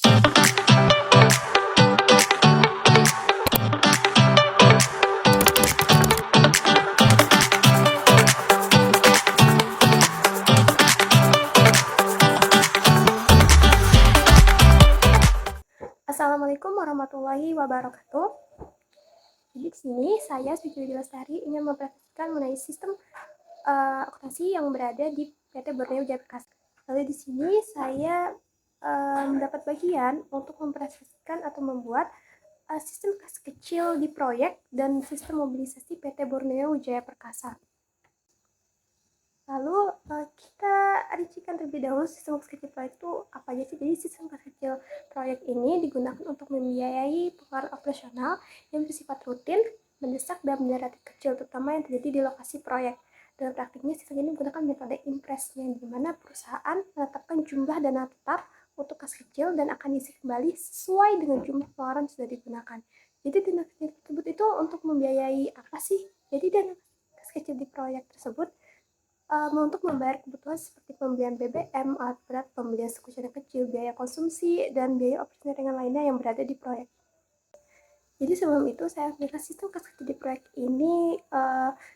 Assalamualaikum warahmatullahi wabarakatuh. Jadi di sini saya Suci Lestari ingin mempresentasikan mengenai sistem akuntansi yang berada di PT Borneo Jaya Perkasa. Lalu di sini saya mendapat bagian untuk mempresentasikan atau membuat sistem kas kecil di proyek dan sistem mobilisasi PT Borneo Jaya Perkasa. Lalu kita rincikan terlebih dahulu sistem kas kecil proyek itu apa aja sih. Jadi sistem kas kecil proyek ini digunakan untuk membiayai pengeluaran operasional yang bersifat rutin, mendesak, dan relatif kecil, terutama yang terjadi di lokasi proyek. Dalam praktiknya, sistem ini menggunakan metode impres, yang dimana perusahaan menetapkan jumlah dana tetap untuk kas kecil dan akan diisi kembali sesuai dengan jumlah pengeluaran yang sudah digunakan. Jadi dana kecil tersebut itu untuk membiayai apa sih? Jadi dana kas kecil di proyek tersebut untuk membayar kebutuhan seperti pembelian BBM, alat berat, pembelian suku cadang kecil, biaya konsumsi, dan biaya operasional ringan lainnya yang berada di proyek. Jadi sebelum itu saya menjelaskan sistem kas kecil di proyek ini,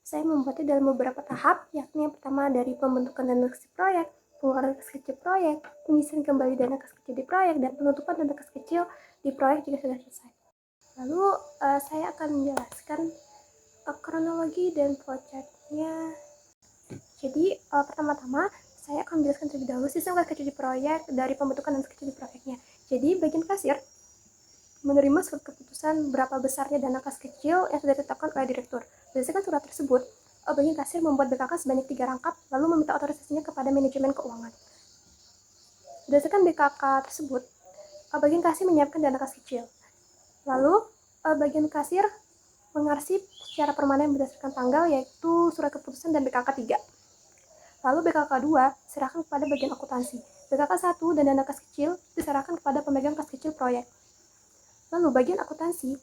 saya membuatnya dalam beberapa tahap, yakni yang pertama dari pembentukan dana kas kecil proyek, pengeluaran kas kecil proyek, pengisian kembali dana kas kecil di proyek, dan penutupan dana kas kecil di proyek jika sudah selesai. Lalu saya akan menjelaskan kronologi dan flowchart-nya. Jadi pertama-tama saya akan menjelaskan terlebih dahulu sistem kas kecil di proyek dari pembentukan dana kas kecil di proyeknya. Jadi bagian kasir menerima surat keputusan berapa besarnya dana kas kecil yang sudah ditetapkan oleh direktur. Berdasarkan surat tersebut, bagian kasir membuat BKK sebanyak 3 rangkap, lalu meminta otorisasinya kepada manajemen keuangan. Berdasarkan BKK tersebut, bagian kasir menyiapkan dana kas kecil. Lalu bagian kasir mengarsip secara permanen berdasarkan tanggal, yaitu surat keputusan dan BKK 3. Lalu BKK 2 diserahkan kepada bagian akuntansi. BKK 1 dan dana kas kecil diserahkan kepada pemegang kas kecil proyek. Lalu bagian akuntansi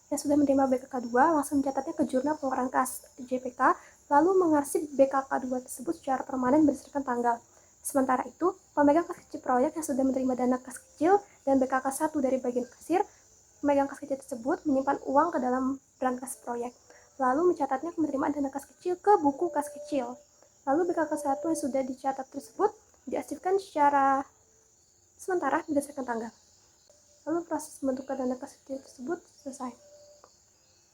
yang sudah menerima BKK 2 langsung mencatatnya ke jurnal pengeluaran kas JPK, lalu mengarsip BKK 2 tersebut secara permanen berdasarkan tanggal. Sementara itu, pemegang kas kecil proyek yang sudah menerima dana kas kecil dan BKK 1 dari bagian kasir, pemegang kas kecil tersebut menyimpan uang ke dalam berangkas proyek, lalu mencatatnya penerimaan dana kas kecil ke buku kas kecil. Lalu BKK 1 yang sudah dicatat tersebut diarsipkan secara sementara berdasarkan tanggal. Lalu proses pembentukan dana kas kecil tersebut selesai.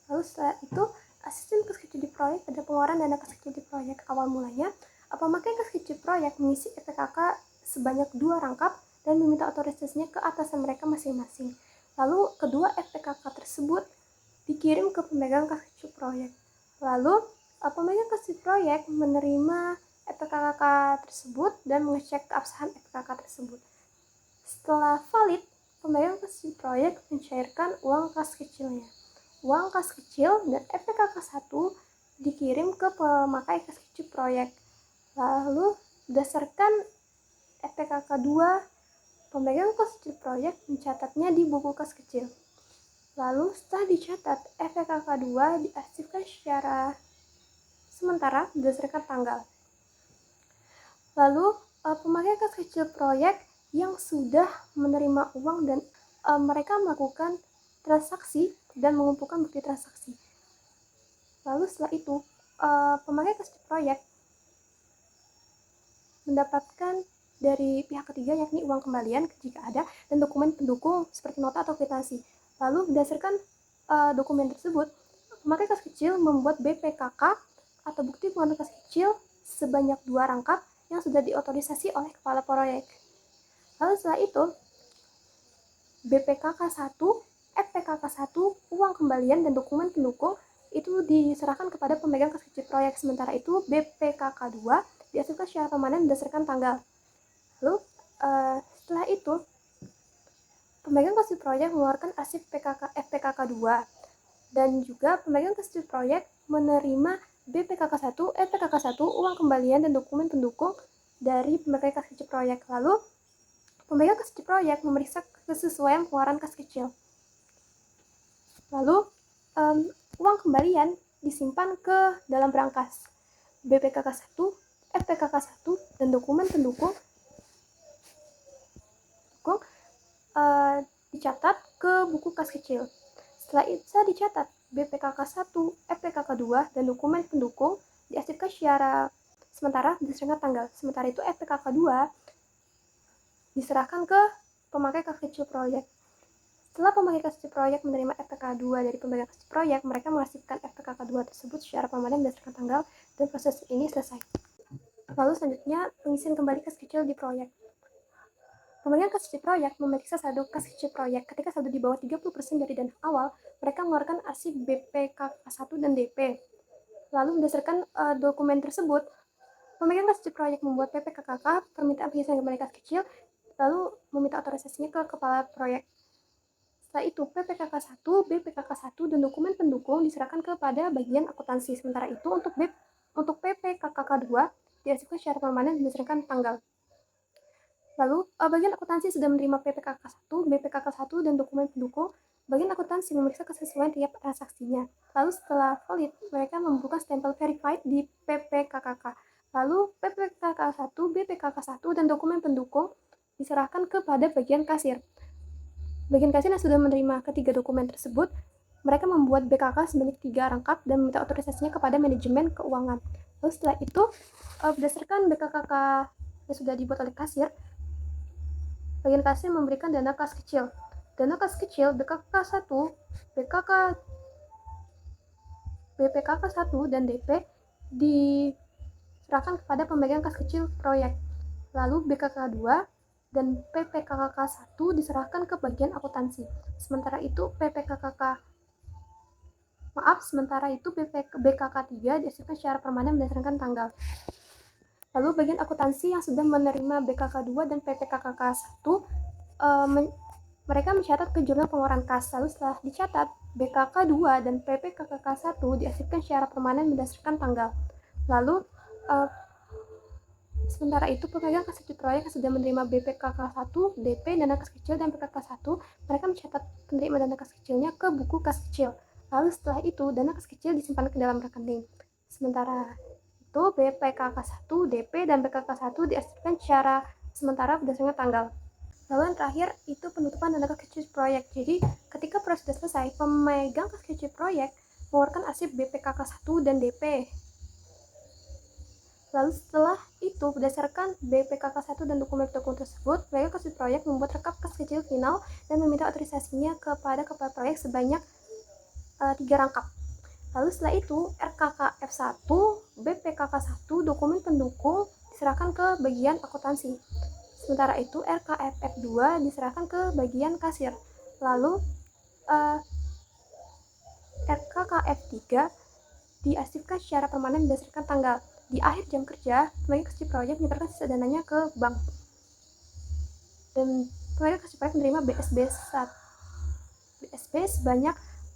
Lalu setelah itu, sistem kas kecil di proyek ada pengeluaran dana kas kecil di proyek. Awal mulanya, pemakai kas kecil proyek mengisi FPKK sebanyak 2 rangkap dan meminta otorisasinya ke atasan mereka masing-masing. Lalu kedua FPKK tersebut dikirim ke pemegang kas kecil proyek. Lalu pemegang kas kecil proyek menerima FPKK tersebut dan mengecek keabsahan FPKK tersebut. Setelah valid, pemegang kas kecil proyek mencairkan uang kas kecilnya. Uang kas kecil dan FPKK 1 dikirim ke pemakai kas kecil proyek. Lalu berdasarkan FPKK 2, pemegang kas kecil proyek mencatatnya di buku kas kecil. Lalu setelah dicatat, FPKK 2 diarsipkan secara sementara berdasarkan tanggal. Lalu pemakai kas kecil proyek yang sudah menerima uang dan mereka melakukan transaksi dan mengumpulkan bukti transaksi. Lalu setelah itu, pemakai kas kecil proyek mendapatkan dari pihak ketiga, yakni uang kembalian jika ada, dan dokumen pendukung seperti nota atau kwitansi. Lalu berdasarkan dokumen tersebut, pemakai kas kecil membuat BPKK atau bukti pengeluaran kas kecil sebanyak 2 rangkap yang sudah diotorisasi oleh kepala proyek. Lalu setelah itu, BPKK 1, FPKK 1, uang kembalian dan dokumen pendukung itu diserahkan kepada pemegang kas kecil proyek. Sementara itu, BPKK 2 diarsipkan secara permanen berdasarkan tanggal. Lalu setelah itu, pemegang kas kecil proyek mengeluarkan arsip FPKK 2 dan juga pemegang kas kecil proyek menerima BPKK 1, FPKK 1, uang kembalian dan dokumen pendukung dari pemegang kas kecil proyek. Lalu pemegang kas kecil proyek memeriksa kesesuaian pengeluaran kas kecil. Lalu uang kembalian disimpan ke dalam berangkas BPKK 1, FPKK 1, dan dokumen pendukung dicatat ke buku kas kecil. Setelah itu dicatat BPKK1, FPKK2, dan dokumen pendukung diarsipkan secara sementara berdasarkan tanggal. Sementara itu FPKK2 diserahkan ke pemakai kas kecil proyek. Setelah pemakai kas kecil proyek menerima FPK2 dari pembagian kas kecil proyek, mereka mengarsipkan FPKK2 tersebut secara permanen berdasarkan tanggal dan proses ini selesai. Lalu selanjutnya pengisian kembali kas kecil di proyek. Pembagian kas kecil proyek memeriksa saldo kas kecil proyek. Ketika saldo di bawah 30% dari dana awal, mereka mengeluarkan arsip BPKK1 dan DP. Lalu berdasarkan dokumen tersebut, pembagian kas kecil proyek membuat PPKKK permintaan pengisian kembali kas kecil, lalu meminta otorisasinya ke kepala proyek. Setelah itu, PPKK1, BPKK1, dan dokumen pendukung diserahkan kepada bagian akuntansi. Sementara itu, untuk PPKKK2 diarsipkan secara permanen berdasarkan tanggal. Lalu, bagian akuntansi sudah menerima PPKK1, BPKK1, dan dokumen pendukung. Bagian akuntansi memeriksa kesesuaian tiap transaksinya. Lalu setelah valid, mereka membuka stempel verified di PPKKK. Lalu PPKK1, BPKK1, dan dokumen pendukung diserahkan kepada bagian kasir. Bagian kasir yang sudah menerima ketiga dokumen tersebut, mereka membuat BKK sebanyak 3 rangkap dan meminta otorisasinya kepada manajemen keuangan. Lalu setelah itu, berdasarkan BKKK yang sudah dibuat oleh kasir, bagian kasir memberikan dana kas kecil. Dana kas kecil BKK1, BPKK1, dan DP diserahkan kepada pemegang kas kecil proyek. Lalu BKK2 dan PPKKK1 diserahkan ke bagian akuntansi. Sementara itu BKK3 diarsipkan secara permanen berdasarkan tanggal. Lalu bagian akuntansi yang sudah menerima BKK2 dan PPKKK1 mereka mencatat ke jurnal pengeluaran kas. Lalu setelah dicatat, BKK2 dan PPKKK1 diarsipkan secara permanen berdasarkan tanggal. Lalu sementara itu pemegang kas kecil proyek yang sudah menerima BPKK1, DP, dana kas kecil, dan PKK1, mereka mencatat penerima dana kas kecilnya ke buku kas kecil. Lalu setelah itu dana kas kecil disimpan ke dalam rekening. Sementara itu BPKK1, DP, dan PKK1 diarsipkan secara sementara berdasarkan tanggal. Lalu yang terakhir itu penutupan dana kas kecil proyek. Jadi ketika proyek sudah selesai, pemegang kas kecil proyek mengeluarkan arsip BPKK1 dan DP. Lalu setelah itu, berdasarkan BPKK1 dan dokumen pendukung tersebut, pemegang kas kecil proyek membuat rekap kas kecil final dan meminta otorisasinya kepada kepala proyek sebanyak 3 rangkap. Lalu setelah itu, RKKF1, BPKK1, dokumen pendukung diserahkan ke bagian akuntansi. Sementara itu, RKFF2 diserahkan ke bagian kasir. Lalu RKKF3 diarsipkan secara permanen berdasarkan tanggal. Di akhir jam kerja, pemegang kas kecil proyek menyetorkan sisa dananya ke bank. Dan pemegang kas kecil proyek menerima BSB sebanyak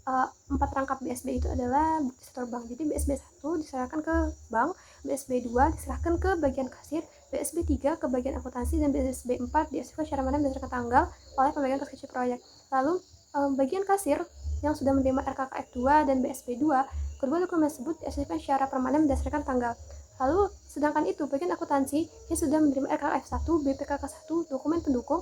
4 rangkap. BSB itu adalah bukti setor bank. Jadi BSB 1 diserahkan ke bank, BSB 2 diserahkan ke bagian kasir, BSB 3 ke bagian akuntansi, dan BSB 4 diarsipkan secara permanen berdasarkan tanggal oleh pemegang kas kecil proyek. Lalu bagian kasir yang sudah menerima RKKF2 dan BSB 2, kedua dokumen tersebut diarsipkan secara permanen berdasarkan tanggal. Lalu sedangkan itu bagian akuntansi yang sudah menerima RKKF1, BPKK1, dokumen pendukung,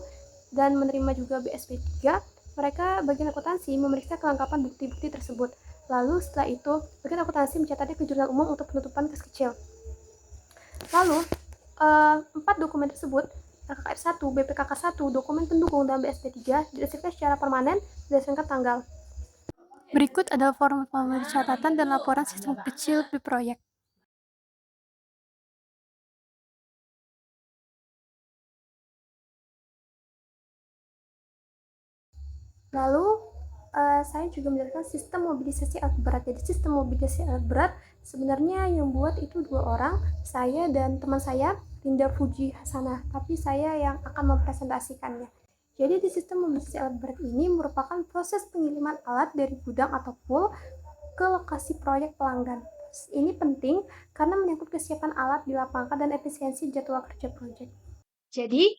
dan menerima juga BSB 3, mereka bagian akuntansi memeriksa kelengkapan bukti-bukti tersebut. Lalu setelah itu, bagian akuntansi mencatatnya ke jurnal umum untuk penutupan kas kecil. Lalu 4 dokumen tersebut, RKKF1, BPKK1, dokumen pendukung, dan BSB 3 diarsipkan secara permanen berdasarkan tanggal. Berikut adalah formulir catatan dan laporan sistem kecil di proyek. Lalu saya juga menjelaskan sistem mobilisasi alat berat. Jadi sistem mobilisasi alat berat sebenarnya yang buat itu 2 orang, saya dan teman saya, Linda Fuji Hasanah, tapi saya yang akan mempresentasikannya. Jadi di sistem mobilisasi alat berat ini merupakan proses pengiriman alat dari gudang atau pool ke lokasi proyek pelanggan. Ini penting karena menyangkut kesiapan alat di lapangan dan efisiensi jadwal kerja proyek. Jadi,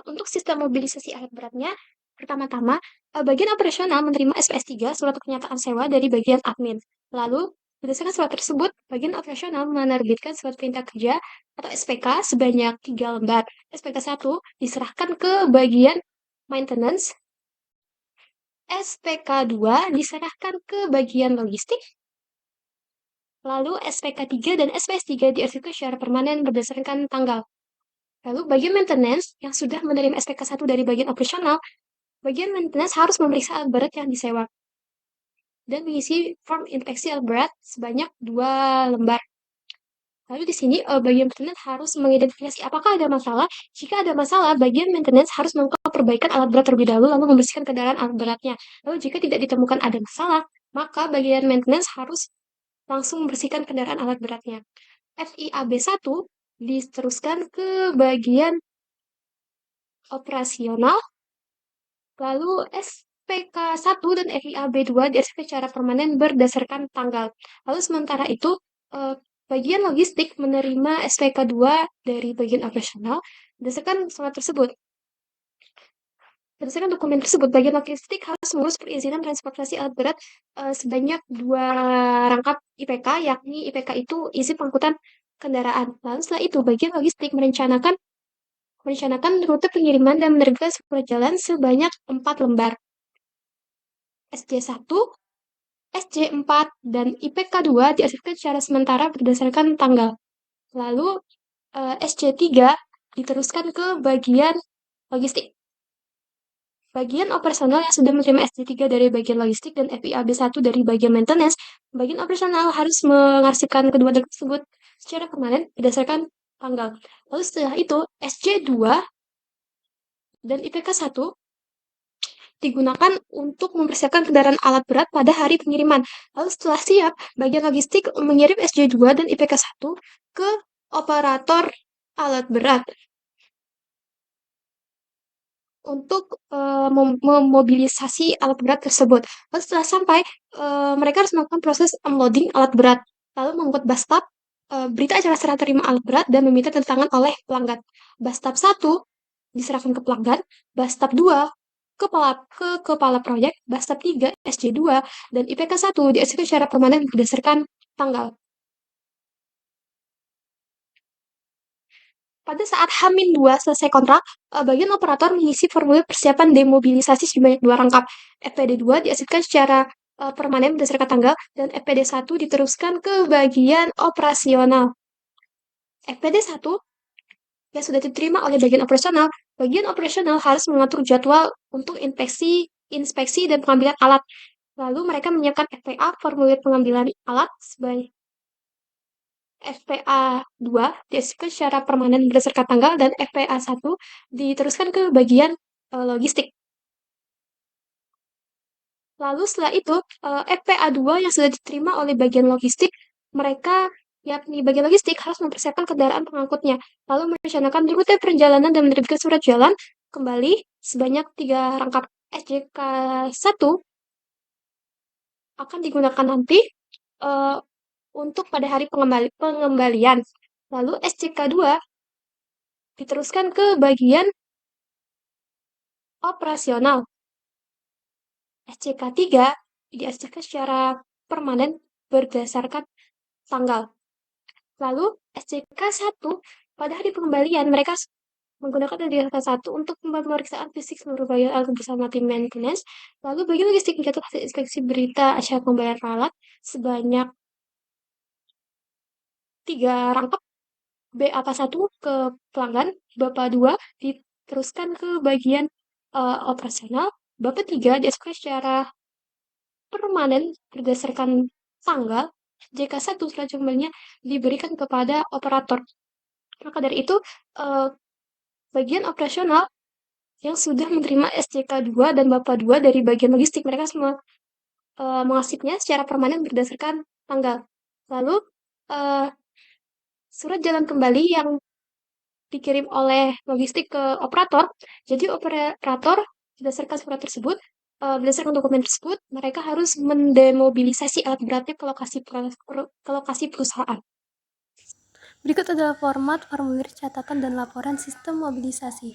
untuk sistem mobilisasi alat beratnya, pertama-tama, bagian operasional menerima SPS 3, surat pernyataan sewa dari bagian admin. Lalu, berdasarkan surat tersebut, bagian operasional menerbitkan surat perintah kerja atau SPK sebanyak 3 lembar. SPK 1 diserahkan ke bagian maintenance SPK 2 diserahkan ke bagian logistik, lalu SPK 3 dan SPS 3 diarsipkan secara permanen berdasarkan tanggal. Lalu bagian maintenance yang sudah menerima SPK 1 dari bagian operasional, bagian maintenance harus memeriksa alat berat yang disewa dan mengisi form inspeksi alat berat sebanyak 2 lembar. Lalu di sini bagian maintenance harus mengidentifikasi apakah ada masalah. Jika ada masalah, bagian maintenance harus melakukan perbaikan alat berat terlebih dahulu lalu membersihkan kendaraan alat beratnya. Lalu jika tidak ditemukan ada masalah, maka bagian maintenance harus langsung membersihkan kendaraan alat beratnya. FIAB 1 diteruskan ke bagian operasional, lalu SPK 1 dan FIAB 2 diarsipkan secara permanen berdasarkan tanggal. Lalu sementara itu, bagian logistik menerima SPK 2 dari bagian operasional berdasarkan surat tersebut. Berdasarkan dokumen tersebut, bagian logistik harus mengurus perizinan transportasi alat berat sebanyak 2 rangkap IPK, yakni IPK itu izin pengangkutan kendaraan. Lalu setelah itu, bagian logistik merencanakan rute pengiriman dan menerbitkan surat jalan sebanyak 4 lembar. SJ1, SJ4, dan IPK 2 diarsipkan secara sementara berdasarkan tanggal. Lalu SJ3 diteruskan ke bagian logistik. Bagian operasional yang sudah menerima SJ3 dari bagian logistik dan FIAB 1 dari bagian maintenance, bagian operasional harus mengarsipkan kedua data tersebut secara permanen berdasarkan tanggal. Lalu setelah itu, SJ2 dan IPK 1 digunakan untuk mempersiapkan kendaraan alat berat pada hari pengiriman. Lalu setelah siap, bagian logistik mengirim SJ2 dan IPK 1 ke operator alat berat untuk memobilisasi alat berat tersebut. Lalu setelah sampai, mereka harus melakukan proses unloading alat berat, lalu membuat bastap, berita acara serah terima alat berat dan meminta tanda tangan oleh pelanggan. Bastap 1 diserahkan ke pelanggan, bastap 2 ke kepala proyek, bastap 3 SJ2, dan IPK 1 dieksekusi secara permanen berdasarkan tanggal. Pada saat H-2 selesai kontrak, bagian operator mengisi formulir persiapan demobilisasi sebanyak 2 rangkap. FPD 2 diakseskan secara permanen berdasarkan tanggal, dan FPD 1 diteruskan ke bagian operasional. FPD 1 yang sudah diterima oleh bagian operasional harus mengatur jadwal untuk inspeksi dan pengambilan alat. Lalu mereka menyiapkan FPA, formulir pengambilan alat, sebanyak FPA 2 dieksekusi secara permanen berdasarkan tanggal dan FPA 1 diteruskan ke bagian logistik. Lalu setelah itu, FPA 2 yang sudah diterima oleh bagian logistik, mereka yakni bagian logistik harus mempersiapkan kendaraan pengangkutnya, lalu merencanakan rute perjalanan dan menerbitkan surat jalan kembali sebanyak 3 rangkap. SJK 1 akan digunakan nanti untuk pada hari pengembalian. Lalu SJK 2 diteruskan ke bagian operasional. SJK 3 diarsipkan secara permanen berdasarkan tanggal. Lalu SJK 1 pada hari pengembalian mereka menggunakan SJK 1 untuk pemeriksaan fisik seluruh bagian alat bersama tim maintenance. Lalu bagian logistik mencatat hasil inspeksi berita acara pembayaran alat sebanyak 3 rangkap. BAP 1 ke pelanggan, BAP 2 diteruskan ke bagian operasional, BAP 3 dieksekusi secara permanen berdasarkan tanggal, JK 1 selanjutnya diberikan kepada operator. Maka dari itu, bagian operasional yang sudah menerima SJK 2 dan BAP 2 dari bagian logistik, mereka semua mengarsipnya secara permanen berdasarkan tanggal. Lalu, surat jalan kembali yang dikirim oleh logistik ke operator, jadi operator berdasarkan surat tersebut, berdasarkan dokumen tersebut, mereka harus mendemobilisasi alat beratnya ke lokasi perusahaan. Berikut adalah format formulir catatan dan laporan sistem mobilisasi.